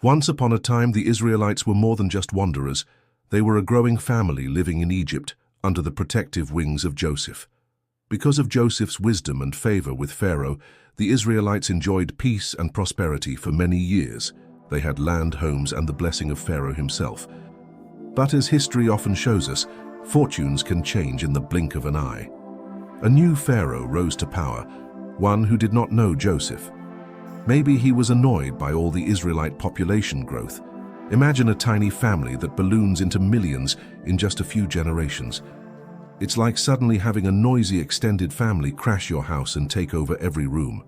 Once upon a time, the Israelites were more than just wanderers. They were a growing family living in Egypt under the protective wings of Joseph. Because of Joseph's wisdom and favor with Pharaoh, the Israelites enjoyed peace and prosperity for many years. They had land, homes, and the blessing of Pharaoh himself. But as history often shows us, fortunes can change in the blink of an eye. A new Pharaoh rose to power, one who did not know Joseph. Maybe he was annoyed by all the Israelite population growth. Imagine a tiny family that balloons into millions in just a few generations. It's like suddenly having a noisy extended family crash your house and take over every room.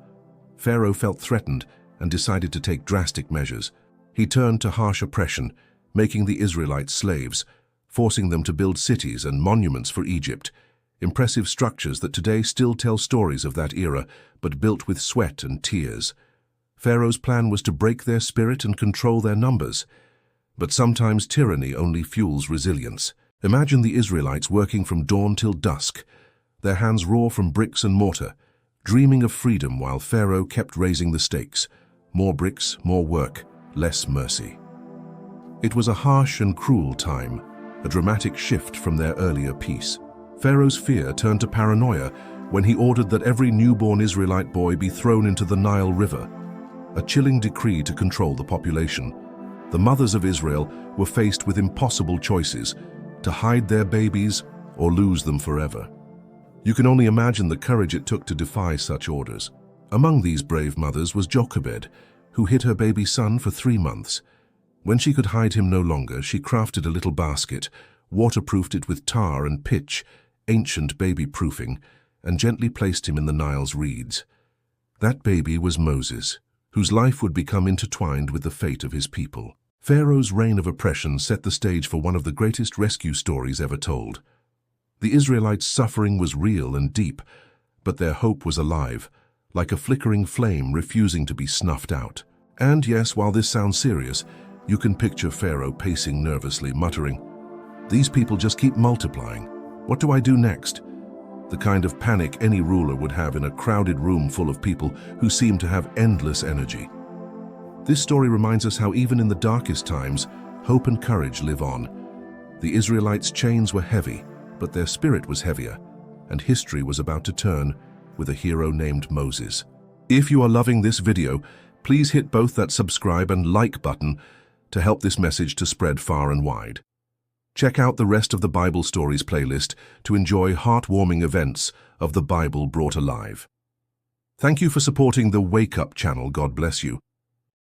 Pharaoh felt threatened and decided to take drastic measures. He turned to harsh oppression, making the Israelites slaves, forcing them to build cities and monuments for Egypt, impressive structures that today still tell stories of that era, but built with sweat and tears. Pharaoh's plan was to break their spirit and control their numbers. But sometimes tyranny only fuels resilience. Imagine the Israelites working from dawn till dusk, their hands raw from bricks and mortar, dreaming of freedom while Pharaoh kept raising the stakes. More bricks, more work, less mercy. It was a harsh and cruel time, a dramatic shift from their earlier peace. Pharaoh's fear turned to paranoia when he ordered that every newborn Israelite boy be thrown into the Nile River, a chilling decree to control the population. The mothers of Israel were faced with impossible choices: to hide their babies or lose them forever. You can only imagine the courage it took to defy such orders. Among these brave mothers was Jochebed, who hid her baby son for 3 months. When she could hide him no longer, she crafted a little basket, waterproofed it with tar and pitch, ancient baby-proofing, and gently placed him in the Nile's reeds. That baby was Moses, whose life would become intertwined with the fate of his people. Pharaoh's reign of oppression set the stage for one of the greatest rescue stories ever told. The Israelites' suffering was real and deep, but their hope was alive, like a flickering flame refusing to be snuffed out. And yes, while this sounds serious, you can picture Pharaoh pacing nervously, muttering, "These people just keep multiplying. What do I do next?" The kind of panic any ruler would have in a crowded room full of people who seem to have endless energy. This story reminds us how even in the darkest times, hope and courage live on. The Israelites' chains were heavy, but their spirit was heavier, and history was about to turn with a hero named Moses. If you are loving this video, please hit both that subscribe and like button to help this message to spread far and wide. Check out the rest of the Bible Stories playlist to enjoy heartwarming events of the Bible brought alive. Thank you for supporting the Wake Up channel. God bless you.